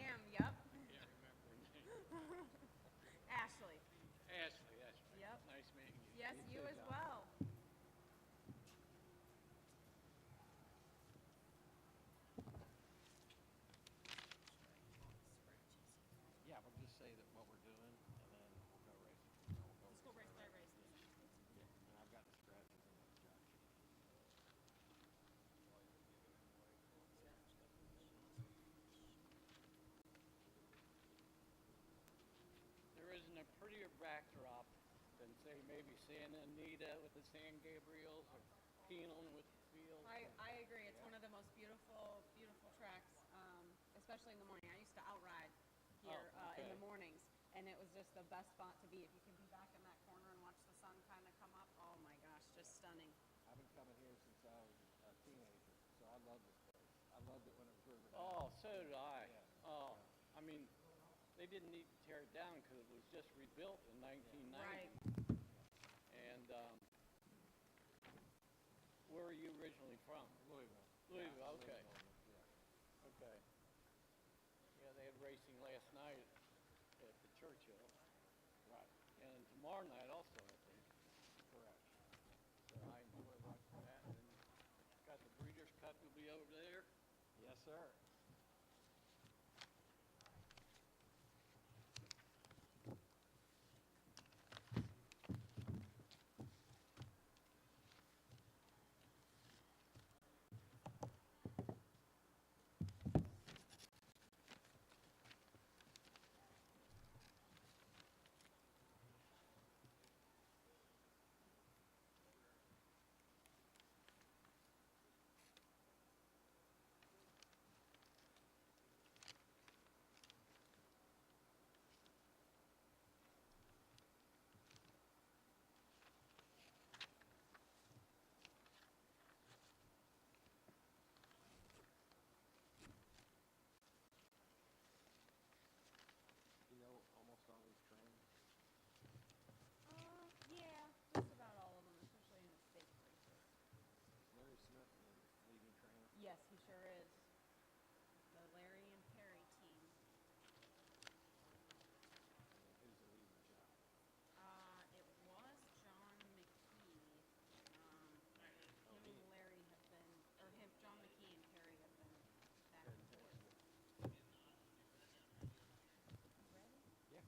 am, yep. Can't remember her name. Ashley. Ashley, that's right. Yep. Nice meeting you. Yes, you as well. Yeah, we'll just say that what we're doing, and then we'll go race. Let's go race by race. Yeah, and I've got the scratches in with Josh. There isn't a prettier backdrop than, say, maybe Santa Anita with the San Gabriels or Keeneland with the field. I agree. It's one of the most beautiful tracks, especially in the morning. I used to outride here in the mornings, and it was just the best spot to be. If you can be back in that corner and watch the sun kind of come up, oh my gosh, just stunning. I've been coming here since I was a teenager, so I love this place. I loved it when it was river. Oh, so did I. Yeah. Oh, I mean, they didn't need to tear it down because it was just rebuilt in 1990. Right. And where are you originally from? Louisville. Louisville, okay. Yeah. Okay. Yeah, they had racing last night at the Churchill. Right. And tomorrow night also, I think. Correct. So I enjoy watching that. And got the Breeders' Cup will be over there. Yes, sir. You know almost all these trains. Yeah, just about all of them, especially in the stakes races. Larry Smith leading train. Yes, he sure is. The Larry and Perry team. Who's the leading job? It was John McKee. Him and Larry have been, or him, John McKee and Perry have been back and forth. Ready? Yeah.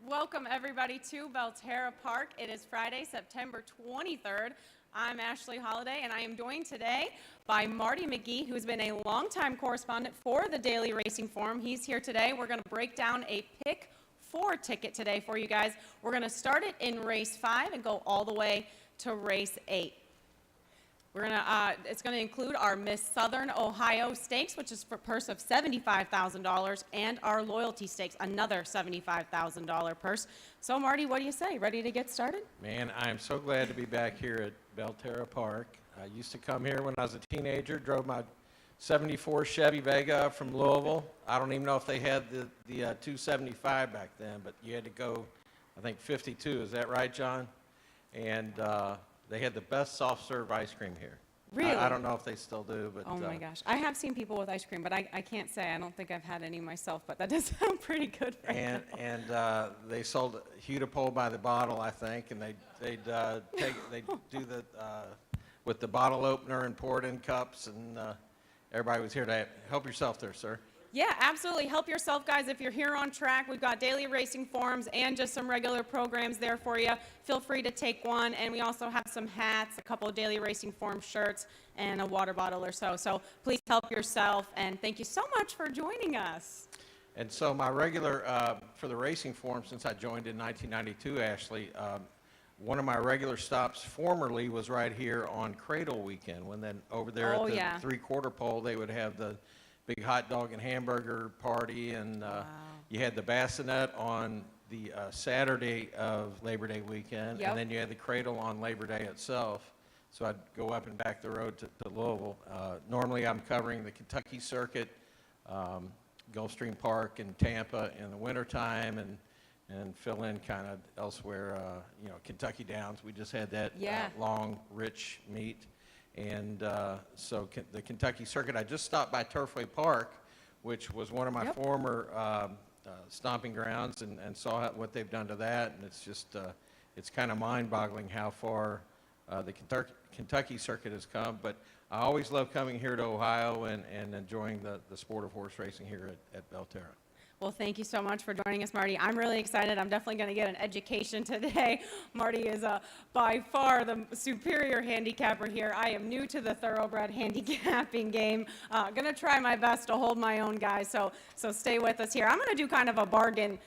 Welcome everybody to Belterra Park. It is Friday, September 23rd. I'm Ashley Holliday, and I am joined today by Marty McGee, who's been a longtime correspondent for the Daily Racing Forum. He's here today. We're going to break down a pick 4 ticket today for you guys. We're going to start it in race 5 and go all the way to race 8. It's gonna include our Miss Southern Ohio Stakes, which is for a purse of $75,000, and our Loyalty Stakes, another $75,000 purse. So Marty, what do you say? Ready to get started? Man, I'm so glad to be back here at Belterra Park. I used to come here when I was a teenager, drove my 74 Chevy Vega from Louisville. I don't even know if they had the 275 back then, but you had to go, I think 52, is that right, John? And they had the best soft serve ice cream here. Really? I don't know if they still do, but Oh my gosh. I have seen people with ice cream, but I can't say. I don't think I've had any myself, but that does sound pretty good right and they sold Hudipole by the bottle, I think, and they'd do the with the bottle opener and pour it in cups, and everybody was here to help yourself there, sir. Yeah, absolutely. Help yourself, guys. If you're here on track, we've got daily racing forums and just some regular programs there for you. Feel free to take one. And we also have some hats, a couple of daily racing forum shirts, and a water bottle or so. So please help yourself. And thank you so much for joining us. And so my regular, for the racing forum, since I joined in 1992, Ashley, one of my regular stops formerly was right here on Cradle Weekend, when then over there at the three-quarter pole, they would have the big hot dog and hamburger party, and you had the bassinet on the Saturday of Labor Day weekend, Yep. and then you had the cradle on Labor Day itself. So I'd go up and back the road to Louisville. Normally, I'm covering the Kentucky circuit, Gulfstream Park and Tampa in the wintertime, and fill in kind of elsewhere, Kentucky Downs. We just had that Yeah. long, rich meet. And so the Kentucky circuit, I just stopped by Turfway Park, which was one of my Yep. former stomping grounds, and saw what they've done to that. And it's just, it's kind of mind-boggling how far the Kentucky circuit has come. But I always love coming here to Ohio and enjoying the sport of horse racing here at Belterra. Well, thank you so much for joining us, Marty. I'm really excited. I'm definitely going to get an education today. Marty is by far the superior handicapper here. I am new to the thoroughbred handicapping game. Going to try my best to hold my own, guys, so stay with us here. I'm going to do kind of a bargain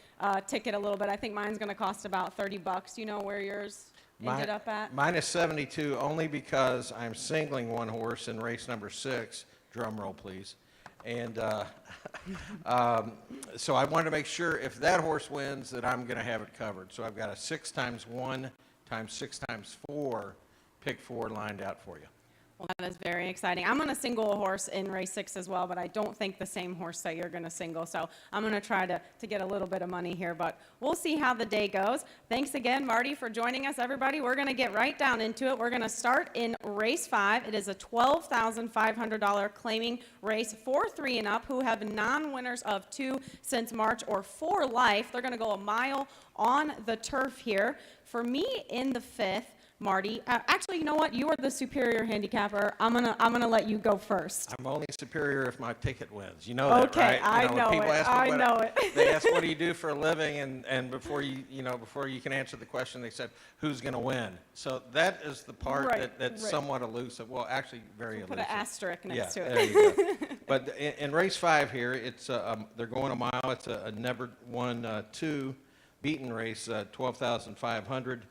ticket a little bit. I think mine's going to cost about $30. You know where yours ended up at? Mine is 72, only because I'm singling one horse in race number 6. Drum roll, please. And so I wanted to make sure if that horse wins that I'm going to have it covered. So I've got a 6 times 1 times 6 times 4 pick 4 lined out for you. Well, that is very exciting. I'm going to single a horse in race 6 as well, but I don't think the same horse that you're going to single. So I'm going to try to get a little bit of money here, but we'll see how the day goes. Thanks again, Marty, for joining us, everybody. We're going to get right down into it. We're going to start in race 5. It is a $12,500 claiming race for 3 and up who have non-winners of 2 since March or for life. They're going to go a mile on the turf here. For me in the 5th, Marty, actually, you know what? You are the superior handicapper. I'm gonna let you go first. I'm only superior if my ticket wins. You know that, Okay, right? I when know people it. ask me I know it. They ask, what do you do for a living? And before you can answer the question, they said, who's going to win? So that is the part Right, that's right. somewhat elusive. Well, actually, very elusive. Put an asterisk next to Yeah, it. there you go. But in race 5 here, it's they're going a mile. It's a never won 2 beaten race, 12,500.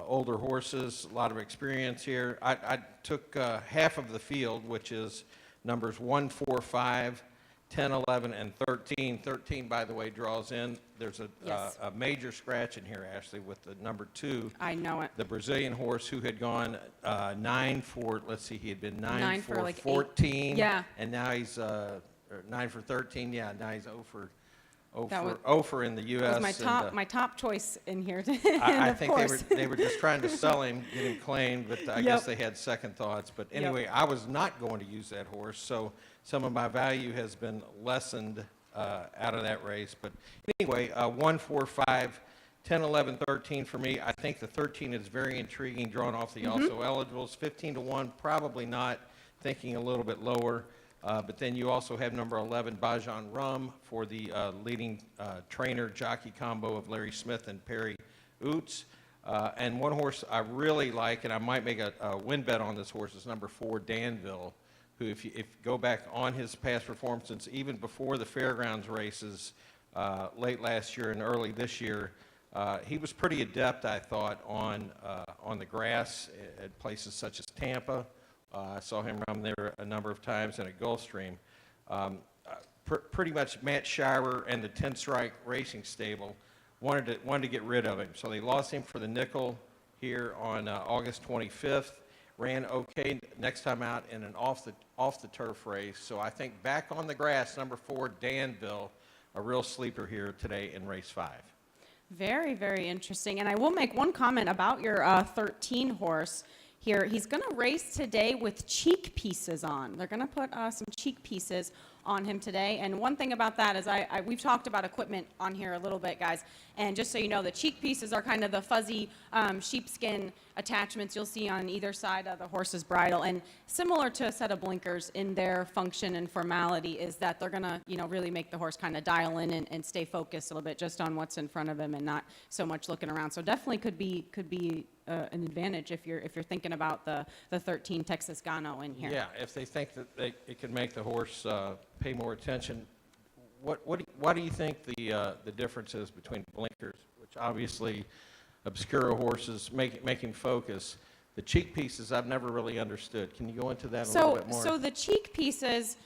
Older horses, a lot of experience here. I took half of the field, which is numbers 1, 4, 5, 10, 11, and 13. 13, by the way, draws in. There's Yes. a major scratch in here, Ashley, with the number 2. I know it. The Brazilian horse who had gone 9 for, let's see, he had been 9 for like 14. Yeah. And now he's 9 for 13. Yeah, now he's 0 for That was- 0 for in the U.S. That was and, my top choice in here. I of think course. they were just trying to sell him, get him claimed, but I guess Yep. they had second thoughts. But anyway, I was not going to use that horse, so some of my value has been lessened out of that race. But anyway, 1, 4, 5, 10, 11, 13 for me. I think the 13 is very intriguing, drawn off the also eligibles. 15 to 1, probably not, thinking a little bit lower. But then you also have number 11, Bajan Rum, for the leading trainer jockey combo of Larry Smith and Perry Oots. And one horse I really like, and I might make a win bet on this horse, is number 4, Danville, who if you go back on his past performances, even before the fairgrounds races late last year and early this year, he was pretty adept, I thought, on the grass at places such as Tampa. I saw him run there a number of times, and at Gulfstream. Pretty much Matt Shirer and the 10 Strike Racing Stable wanted to get rid of him. So they lost him for the nickel here on August 25th. Ran okay next time out in an off the turf race. So I think back on the grass, number 4, Danville, a real sleeper here today in race 5. Very, very interesting. And I will make one comment about your 13 horse here. He's going to race today with cheek pieces on. They're going to put some cheek pieces on him today. And one thing about that is we've talked about equipment on here a little bit, guys. And just so you know, the cheek pieces are kind of the fuzzy sheepskin attachments you'll see on either side of the horse's bridle. And similar to a set of blinkers in their function and formality is that they're going to, really make the horse kind of dial in and stay focused a little bit just on what's in front of him and not so much looking around. So definitely could be an advantage if you're thinking about the 13 Texas Gano in here. Yeah, if they think that it can make the horse pay more attention. Why do you think the difference is between blinkers, which obviously obscure horses, make him focus? The cheek pieces I've never really understood. Can you go into that a little bit more? So the cheek pieces,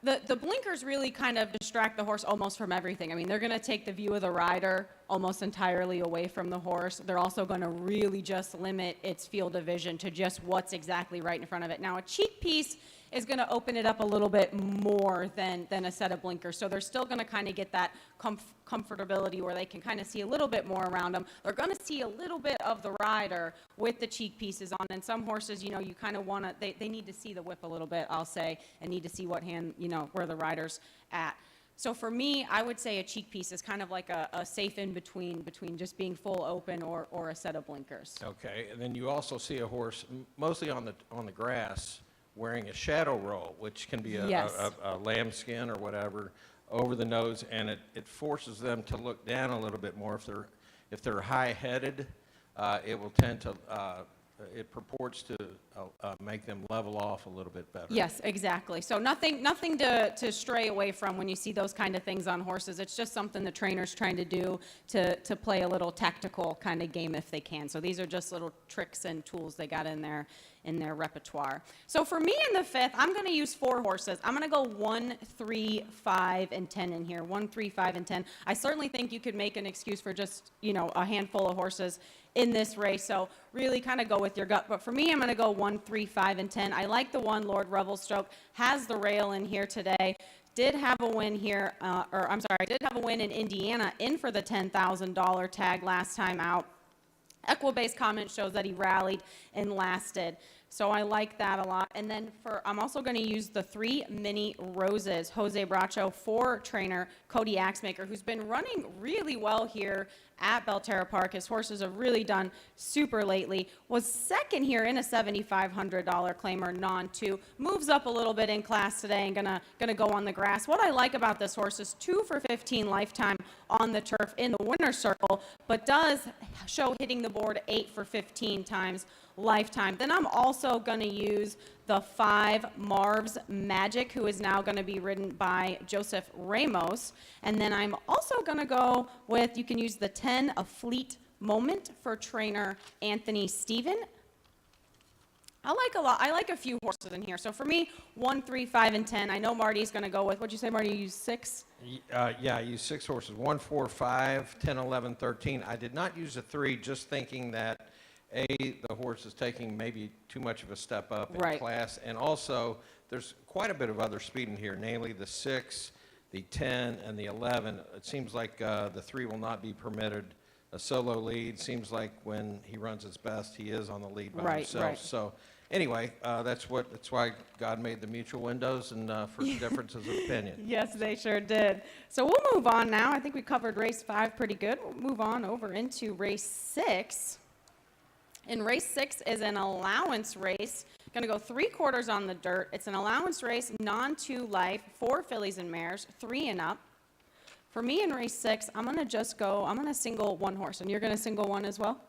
The blinkers really kind of distract the horse almost from everything. I mean, they're going to take the view of the rider almost entirely away from the horse. They're also going to really just limit its field of vision to just what's exactly right in front of it. Now, a cheek piece is going to open it up a little bit more than a set of blinkers. So they're still going to kind of get that comfortability where they can kind of see a little bit more around them. They're going to see a little bit of the rider with the cheek pieces on. And some horses, you know, you kind of want to, they need to see the whip a little bit, I'll say, and need to see what hand, you know, where the rider's at. So for me, I would say a cheek piece is kind of like a safe in between just being full open or a set of blinkers. Okay, and then you also see a horse, mostly on the grass, wearing a shadow roll, which can be Yes. a lambskin or whatever over the nose, and it forces them to look down a little bit more. If they're high-headed, it will tend to it purports to make them level off a little bit better. Yes, exactly. So nothing to stray away from when you see those kind of things on horses. It's just something the trainer's trying to do to play a little tactical kind of game if they can. So these are just little tricks and tools they got in their repertoire. So for me in the fifth, I'm going to use 4 horses. I'm going to go 1, 3, 5, and 10 in here. 1, 3, 5, and 10. I certainly think you could make an excuse for just, you know, a handful of horses in this race. So really kind of go with your gut. But for me, I'm going to go 1, 3, 5, and 10. I like the one, Lord Revelstoke, has the rail in here today. Did have a win here, did have a win in Indiana, in for the $10,000 tag last time out. Equibase comment shows that he rallied and lasted. So I like that a lot. And then I'm also going to use the 3 Mini Roses, Jose Bracho, for trainer Cody Axmaker, who's been running really well here at Belterra Park. His horses have really done super lately. Was second here in a $7,500 claimer, non-2. Moves up a little bit in class today and gonna go on the grass. What I like about this horse is 2 for 15 lifetime on the turf in the winner's circle, but does show hitting the board 8 for 15 times lifetime. Then I'm also going to use the 5 Marv's Magic, who is now going to be ridden by Joseph Ramos. And then I'm also going to go with, you can use the 10 A Fleet Moment for trainer Anthony Stephen. I like a few horses in here. So for me, 1, 3, 5, and 10. I know Marty's going to go with, what'd you say, Marty? You use 6? Yeah, I used 6 horses, 1, 4, 5, 10, 11, 13. I did not use a 3, just thinking that the horse is taking maybe too much of a step up in class, and also there's quite a bit of other speed in here, namely the 6, the 10, and the 11. It seems like the 3 will not be permitted a solo lead. Seems like when he runs his best, he is on the lead by himself. Right. So anyway, that's why God made the mutual windows and for differences of opinion. Yes, they sure did. So we'll move on now. I think we covered race 5 pretty good. We'll move on over into race 6. And race 6 is an allowance race. Going to go 3/4 on the dirt. It's an allowance race, non-2 life, 4 fillies and mares, 3 and up. For me in race 6, I'm going to single 1 horse. And you're going to single 1 as well?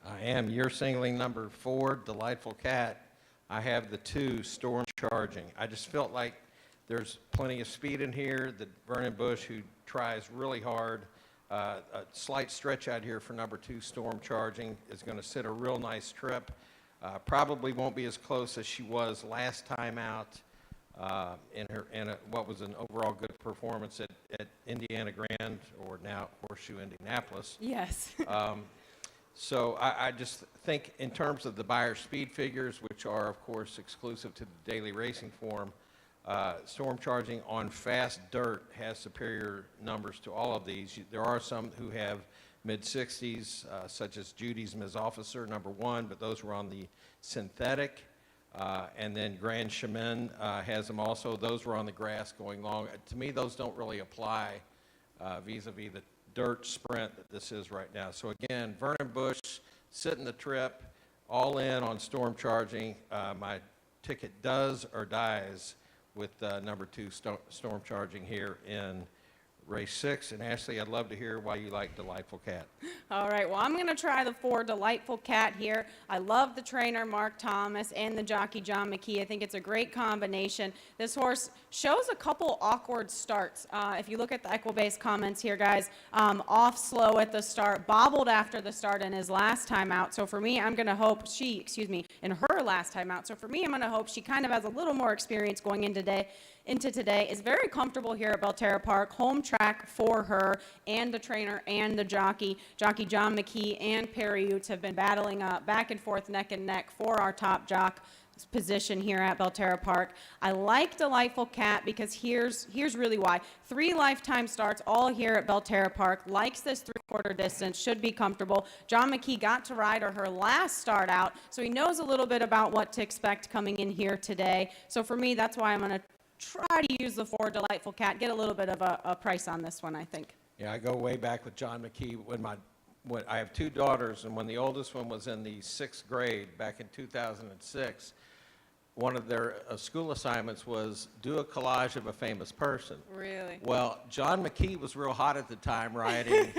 I am. You're singling number 4, Delightful Cat. I have the 2, Storm Charging. I just felt like there's plenty of speed in here. The Vernon Bush, who tries really hard. A slight stretch out here for number 2, Storm Charging, is going to sit a real nice trip. Probably won't be as close as she was last time out in what was an overall good performance at Indiana Grand, or now Horseshoe Indianapolis. Yes. So I just think in terms of the Beyer speed figures, which are, of course, exclusive to the daily racing form, Storm Charging on fast dirt has superior numbers to all of these. There are some who have mid-60s, such as Judy's Ms. Officer, number 1, but those were on the synthetic. And then Grand Chemin has them also. Those were on the grass going long. To me, those don't really apply vis-a-vis the dirt sprint that this is right now. So again, Vernon Bush sitting the trip, all in on Storm Charging. My ticket does or dies with number 2 Storm Charging here in race 6. And Ashley, I'd love to hear why you like Delightful Cat. All right, well, I'm going to try the 4 Delightful Cat here. I love the trainer, Mark Thomas, and the jockey, John McKee. I think it's a great combination. This horse shows a couple awkward starts. If you look at the Equibase comments here, guys, off slow at the start, bobbled after the start in his last time out. So for me, I'm going to hope in her last time out. So for me, I'm going to hope she kind of has a little more experience going into today, is very comfortable here at Belterra Park, home track for her, and the trainer and the jockey. Jockey John McKee and Perry Utes have been battling back and forth, neck and neck for our top jock position here at Belterra Park. I like Delightful Cat because here's really why. 3 lifetime starts all here at Belterra Park, likes this 3/4 distance, should be comfortable. John McKee got to ride her last start out, so he knows a little bit about what to expect coming in here today. So for me, that's why I'm going to try to use the 4 Delightful Cat, get a little bit of a price on this one, I think. Yeah, I go way back with John McKee. When I have 2 daughters, and when the oldest one was in the 6th grade back in 2006, one of their school assignments was do a collage of a famous person. Really? Well, John McKee was real hot at the time riding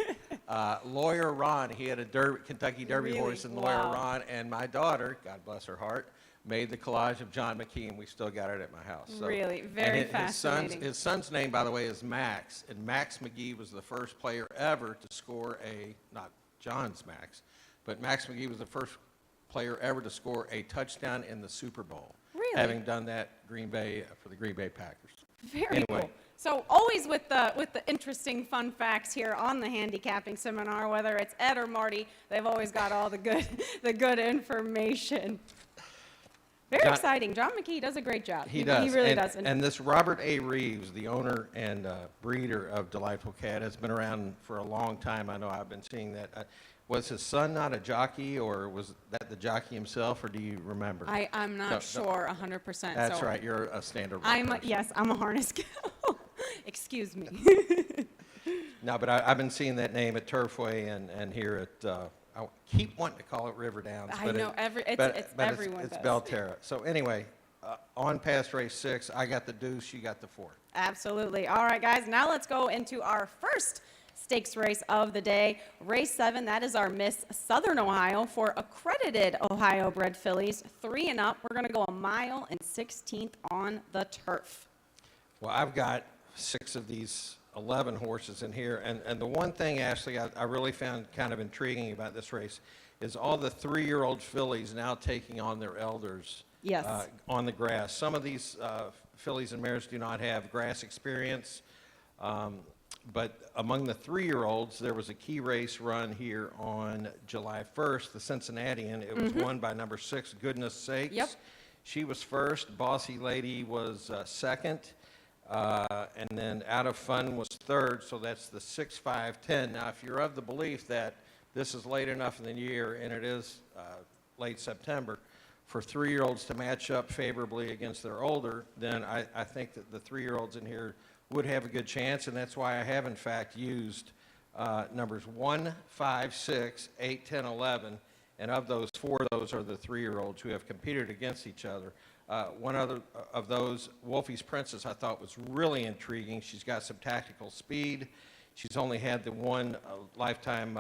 Lawyer Ron. He had a Kentucky Derby Really? horse in Wow. Lawyer Ron, and my daughter, God bless her heart, made the collage of John McKee, and we still got it at my house. So, Really? Very and fascinating. His son's name, by the way, is Max, and Max McGee was the first player ever to score not John's Max, but Max McGee was the first player ever to score a touchdown in the Super Bowl. Really? Having done that for the Green Bay Packers. Very Anyway. cool. So always with the interesting fun facts here on the handicapping seminar, whether it's Ed or Marty, they've always got all the good information. Very exciting. John McKee does a great job. He does. He really and, does. And this Robert A. Reeves, the owner and breeder of Delightful Cat, has been around for a long time. I know I've been seeing that. Was his son not a jockey, or was that the jockey himself, or do you remember? I'm not No, sure 100%. That's so right. You're a standard. Yes, I'm a harness gal. Excuse me. No, but I've been seeing that name at Turfway and here at, I keep wanting to call it River Downs. I but know, but everyone it's does. Belterra. So anyway, on past race 6, I got the deuce, you got the 4. Absolutely. All right, guys, now let's go into our first stakes race of the day. Race 7, that is our Miss Southern Ohio for accredited Ohio bred fillies, 3 and up. We're going to go 1 mile and 16th on the turf. Well, I've got 6 of these 11 horses in here, and the one thing, Ashley, I really found kind of intriguing about this race is all the 3-year-old fillies now taking on their elders. Yes. On the grass. Some of these fillies and mares do not have grass experience, but among the 3-year-olds, there was a key race run here on July 1st, the Cincinnati, and it was won by number 6, Goodness Sakes. Yep. She was first. Bossy Lady was second. And then Out of Fun was third, so that's the 6, 5, 10. Now, if you're of the belief that this is late enough in the year, and it is late September, for 3-year-olds to match up favorably against their older, then I think that the 3-year-olds in here would have a good chance, and that's why I have, in fact, used numbers 1, 5, 6, 8, 10, 11, and of those, 4 of those are the 3-year-olds who have competed against each other. One other of those, Wolfie's Princess, I thought was really intriguing. She's got some tactical speed. She's only had the one lifetime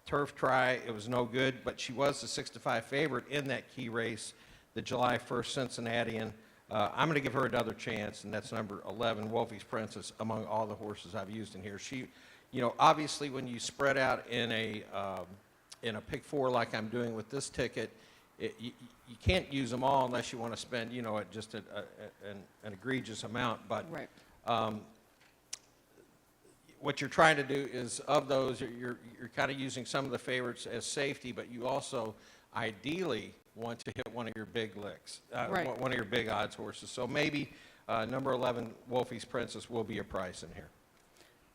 turf try. It was no good, but she was the 6-5 favorite in that key race, the July 1st Cincinnatian. I'm going to give her another chance, and that's number 11, Wolfie's Princess, among all the horses I've used in here. She, obviously when you spread out in a pick 4 like I'm doing with this ticket, you can't use them all unless you want to spend, just an egregious amount. But Right. What you're trying to do is, of those, you're kind of using some of the favorites as safety, but you also ideally want to hit one of your big licks, Right. one of your big odds horses. So maybe number 11, Wolfie's Princess, will be a price in here.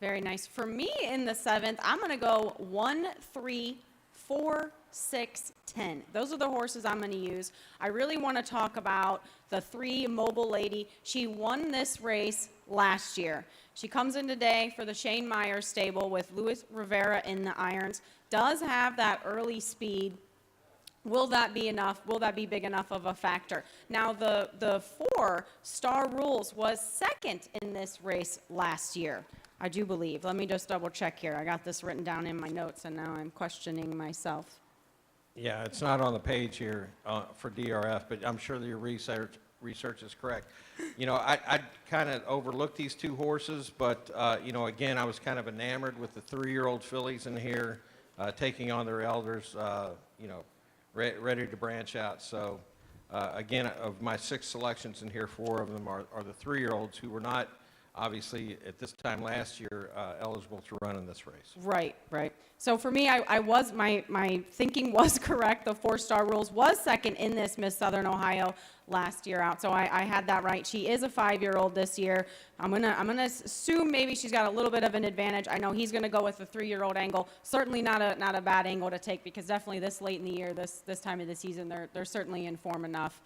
Very nice. For me in the 7th, I'm going to go 1, 3, 4, 6, 10. Those are the horses I'm going to use. I really want to talk about the 3 Mobile Lady. She won this race last year. She comes in today for the Shane Myers stable with Luis Rivera in the irons. Does have that early speed. Will that be enough? Will that be big enough of a factor? Now, the 4, Star Rules, was second in this race last year. I do believe. Let me just double check here. I got this written down in my notes, and now I'm questioning myself. Yeah, it's not on the page here for DRF, but I'm sure that your research is correct. You know, I kind of overlooked these two horses, but, you know, again, I was kind of enamored with the 3-year-old fillies in here, taking on their elders, you know, ready to branch out. So, again, of my 6 selections in here, 4 of them are the 3-year-olds who were not, obviously, at this time last year, eligible to run in this race. Right, right. So for me, I was, my thinking was correct. The 4-star Rules was second in this Miss Southern Ohio last year out. So I had that right. She is a 5-year-old this year. I'm gonna assume maybe she's got a little bit of an advantage. I know he's gonna go with the 3-year-old angle. Certainly not a bad angle to take, because definitely this late in the year, this time of the season, they're certainly in form enough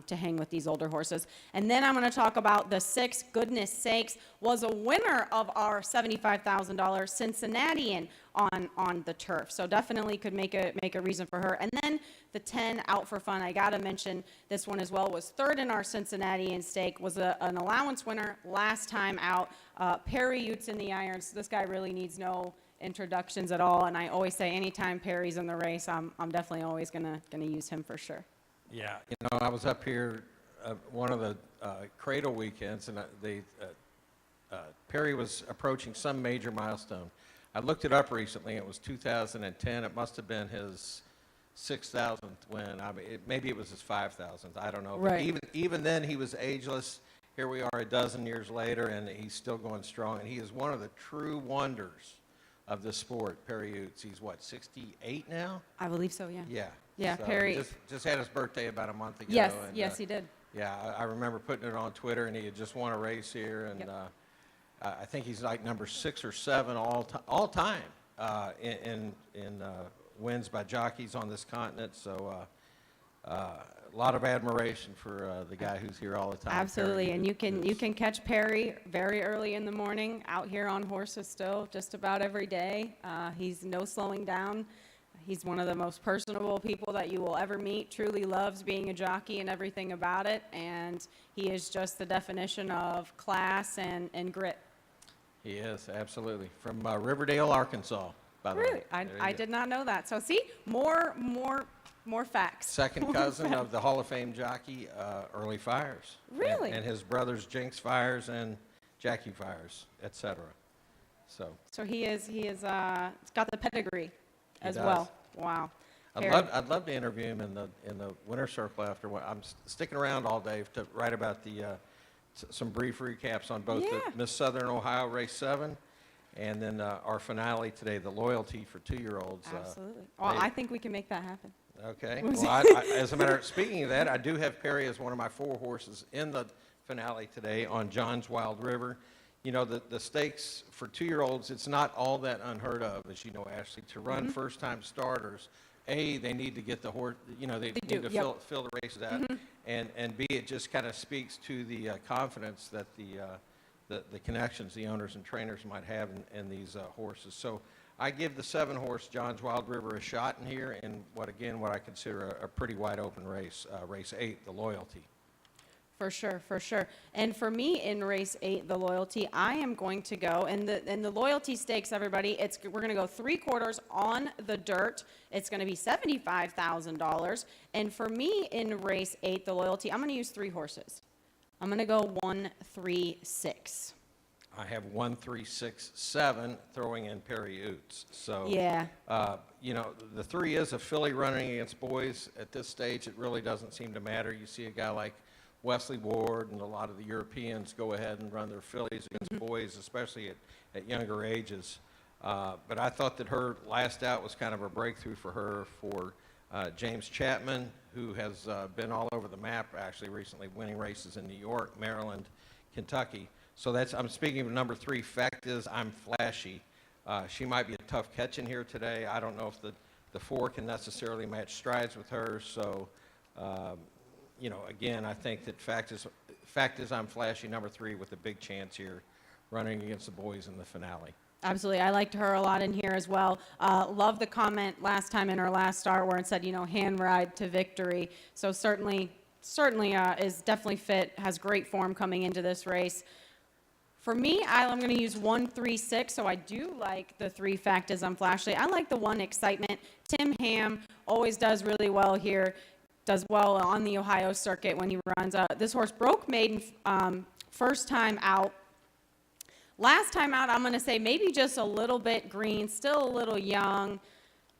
to hang with these older horses. And then I'm gonna talk about the 6, goodness sakes, was a winner of our $75,000 Cincinnatian on the turf. So definitely could make a reason for her. And then the 10, Out for Fun, I gotta mention this one as well, was 3rd in our Cincinnati stake, was an allowance winner last time out. Perry Utes in the irons. This guy really needs no introductions at all, and I always say anytime Perry's in the race, I'm definitely always gonna use him for sure. Yeah, you know, I was up here one of the cradle weekends, and Perry was approaching some major milestone. I looked it up recently. It was 2010. It must have been his 6,000th win. I mean, maybe it was his 5,000th. I don't know. Right. But even then, he was ageless. Here we are a dozen years later, and he's still going strong. And he is one of the true wonders of the sport, Perry Utes. He's, what, 68 now? I believe so, yeah. Yeah. Yeah, So Perry. Just had his birthday about a month ago. Yes, and, yes, he did. Yeah, I remember putting it on Twitter, and he had just won a race here, and Yep. I think he's like number 6 or 7 all time in wins by jockeys on this continent. So a lot of admiration for the guy who's here all the time. Absolutely, Perry and you Utes. can catch Perry very early in the morning out here on horses still, just about every day. He's no slowing down. He's one of the most personable people that you will ever meet, truly loves being a jockey and everything about it, and he is just the definition of class and grit. He is, absolutely. From Riverdale, Arkansas, by the way. Really? I did not know that. So see, more facts. Second cousin of the Hall of Fame jockey, Early Fires. Really? And his brothers, Jinx Fires and Jackie Fires, etc. So So he is got the pedigree as does. well. Wow. I'd love to interview him in the winner's circle after. I'm sticking around all day to write about the some brief recaps on both Yeah. the Miss Southern Ohio Race 7 and then our finale today, the Loyalty for 2-year-olds. Absolutely. Well, I think we can make that happen. Okay. Well, as a matter of speaking of that, I do have Perry as one of my 4 horses in the finale today on John's Wild River. You know, the stakes for 2-year-olds, it's not all that unheard of, as you know, Ashley, to run first-time starters. A, they need to get the horse, you know, they need do, to yep. fill the races out. And B, it just kind of speaks to the confidence that the connections the owners and trainers might have in these horses. So I give the 7-horse John's Wild River a shot in here in what I consider a pretty wide open race, race 8, the Loyalty. For sure, for sure. And for me in race 8, the Loyalty, I am going to go, and the Loyalty stakes, everybody, we're going to go 3/4 on the dirt. It's going to be $75,000. And for me in race 8, the Loyalty, I'm going to use 3 horses. I'm going to go 1, 3, 6. I have 1, 3, 6, 7 throwing in Perry Utes. So, Yeah. you know, the 3 is a filly running against boys. At this stage, it really doesn't seem to matter. You see a guy like Wesley Ward and a lot of the Europeans go ahead and run their fillies against boys, especially at younger ages. But I thought that her last out was kind of a breakthrough for her, for James Chapman, who has been all over the map actually recently, winning races in New York, Maryland, Kentucky. So I'm speaking of number 3, Fact Is I'm Flashy. She might be a tough catch in here today. I don't know if the 4 can necessarily match strides with her. So, you know, again, I think that Fact Is I'm Flashy, number 3, with a big chance here, running against the boys in the finale. Absolutely. I liked her a lot in here as well. Love the comment last time in her last start where it said, you know, hand ride to victory. So certainly is definitely fit, has great form coming into this race. For me, I'm going to use 136, so I do like the 3 Factas on Flashlight. I like the 1 Excitement. Tim Ham always does really well here, does well on the Ohio circuit when he runs. This horse broke maiden first time out. Last time out, I'm going to say maybe just a little bit green, still a little young.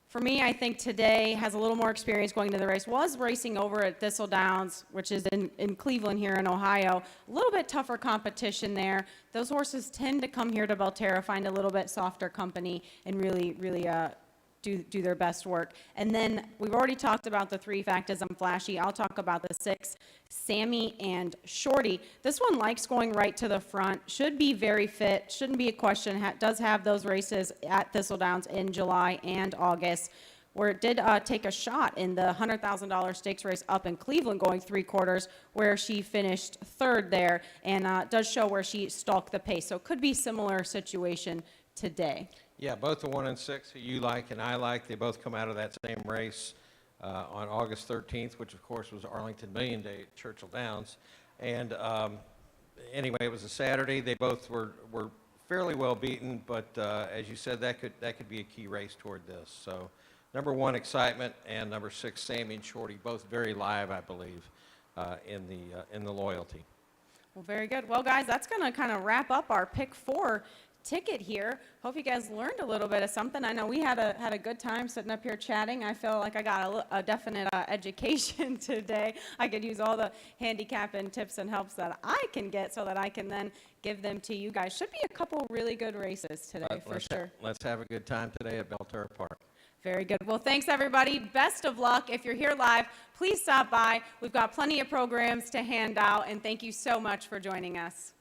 For me, I think today has a little more experience going to the race. Was racing over at Thistle Downs, which is in Cleveland here in Ohio. A little bit tougher competition there. Those horses tend to come here to Belterra, find a little bit softer company, and really do their best work. And then we've already talked about the 3 Factas on Flashy. I'll talk about the 6, Sammy and Shorty. This one likes going right to the front, should be very fit, shouldn't be a question, does have those races at Thistle Downs in July and August, where it did take a shot in the $100,000 stakes race up in Cleveland going 3/4, where she finished 3rd there, and does show where she stalked the pace. So it could be similar situation today. Yeah, both the 1 and 6 that you like and I like, they both come out of that same race on August 13th, which of course was Arlington Million Day at Churchill Downs. And anyway, it was a Saturday. They both were fairly well beaten, but as you said, that could be a key race toward this. So number 1, Excitement, and number 6, Sammy and Shorty, both very live, I believe, in the loyalty. Well, very good. Well, guys, that's going to kind of wrap up our Pick 4 ticket here. Hope you guys learned a little bit of something. I know we had a good time sitting up here chatting. I feel like I got a definite education today. I could use all the handicap and tips and helps that I can get so that I can then give them to you guys. Should be a couple really good races today for sure. Let's have a good time today at Belterra Park. Very good. Well, thanks, everybody. Best of luck. If you're here live, please stop by. We've got plenty of programs to hand out, and thank you so much for joining us.